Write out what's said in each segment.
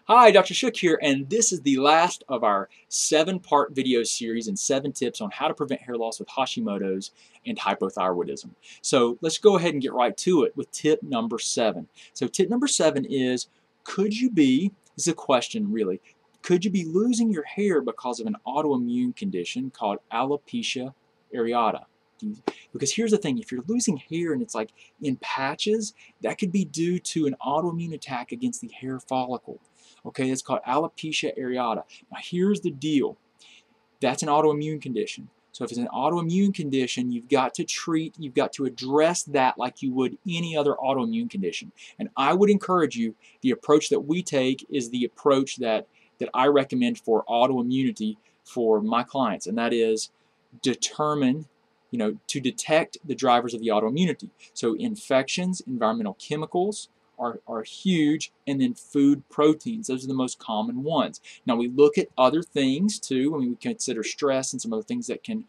Hi, Dr. Shook here, and this is the last of our 7-part video series and 7 tips on how to prevent hair loss with Hashimoto's and hypothyroidism. So let's go ahead and get right to it with tip number 7. So tip number 7 is, this is a question really, could you be losing your hair because of an autoimmune condition called alopecia areata? Because here's the thing, if you're losing hair and it's like in patches, that could be due to an autoimmune attack against the hair follicle. Okay, it's called alopecia areata. Now here's the deal. That's an autoimmune condition. So if it's an autoimmune condition, you've got to address that like you would any other autoimmune condition. And I would encourage you, the approach that we take is the approach that I recommend for autoimmunity for my clients, and that is to detect the drivers of the autoimmunity. So infections, environmental chemicals are huge, and then food proteins. Those are the most common ones. Now we look at other things too. I mean, we consider stress and some other things that can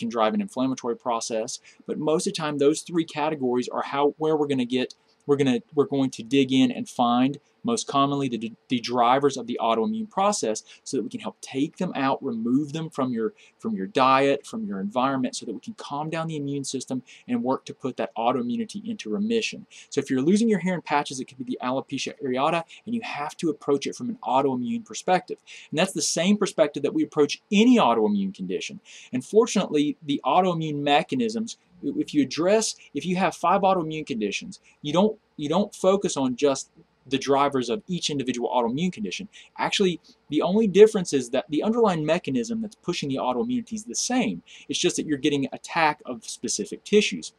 drive an inflammatory process. But most of the time, those 3 categories are where we're going to dig in and find most commonly the drivers of the autoimmune process, so that we can help take them out, remove them from your diet, from your environment, so that we can calm down the immune system and work to put that autoimmunity into remission. So if you're losing your hair in patches, it could be the alopecia areata, and you have to approach it from an autoimmune perspective. And that's the same perspective that we approach any autoimmune condition. And fortunately, the autoimmune mechanisms, if you have 5 autoimmune conditions, you don't focus on just the drivers of each individual autoimmune condition. Actually, the only difference is that the underlying mechanism that's pushing the autoimmunity is the same. It's just that you're getting attack of specific tissues.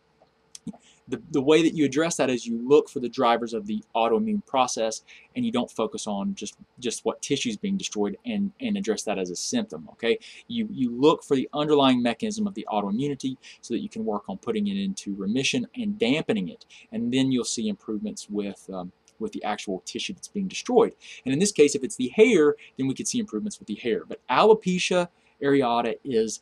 The way that you address that is you look for the drivers of the autoimmune process, and you don't focus on just what tissue is being destroyed and address that as a symptom. Okay, you look for the underlying mechanism of the autoimmunity so that you can work on putting it into remission and dampening it, and then you'll see improvements with the actual tissue that's being destroyed. And in this case, if it's the hair, then we could see improvements with the hair. But alopecia areata is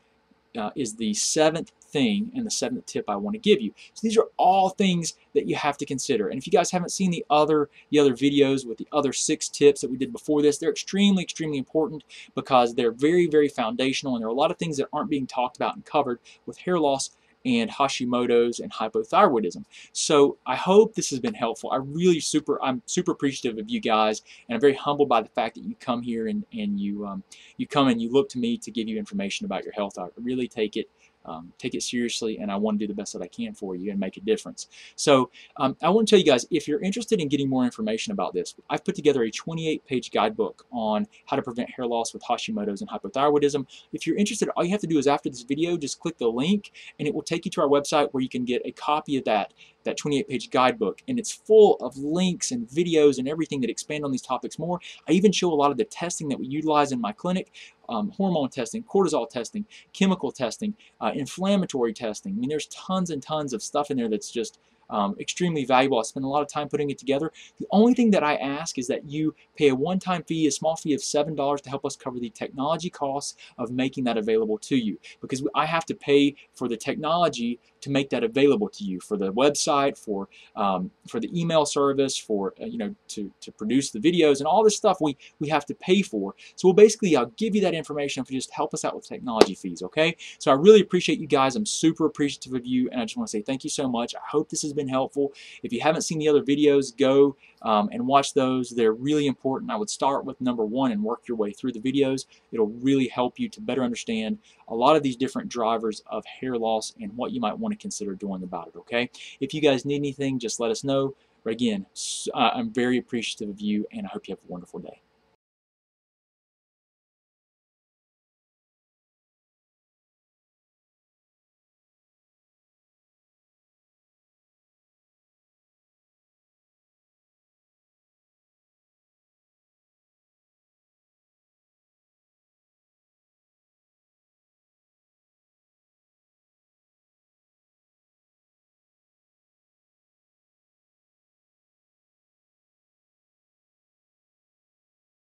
the 7th thing and the 7th tip I want to give you. So these are all things that you have to consider. And if you guys haven't seen the other videos with the other 6 tips that we did before this, they're extremely important, because they're very foundational, and there are a lot of things that aren't being talked about and covered with hair loss and Hashimoto's and hypothyroidism. So I hope this has been helpful. I'm super appreciative of you guys, and I'm very humbled by the fact that you come here and you come and you look to me to give you information about your health. I really take it seriously, and I want to do the best that I can for you and make a difference. So I want to tell you guys, if you're interested in getting more information about this, I've put together a 28-page guidebook on how to prevent hair loss with Hashimoto's and hypothyroidism. If you're interested, all you have to do is, after this video, just click the link, and it will take you to our website where you can get a copy of that 28-page guidebook, and it's full of links and videos and everything that expand on these topics more. I even show a lot of the testing that we utilize in my clinic, hormone testing, cortisol testing, chemical testing, inflammatory testing. I mean, there's tons and tons of stuff in there that's just extremely valuable. I spend a lot of time putting it together. The only thing that I ask is that you pay a one-time fee, a small fee of $7, to help us cover the technology costs of making that available to you, because I have to pay for the technology to make that available to you, for the website, for the email service, for to produce the videos and all this stuff we have to pay for. So I'll give you that information if you just help us out with technology fees. Okay, so I really appreciate you guys. I'm super appreciative of you, and I just want to say thank you so much. I hope this has been helpful. If you haven't seen the other videos, go and watch those. They're really important. I would start with number 1 and work your way through the videos. It'll really help you to better understand a lot of these different drivers of hair loss and what you might want to consider doing about it. Okay, if you guys need anything, just let us know. But again, I'm very appreciative of you, and I hope you have a wonderful day.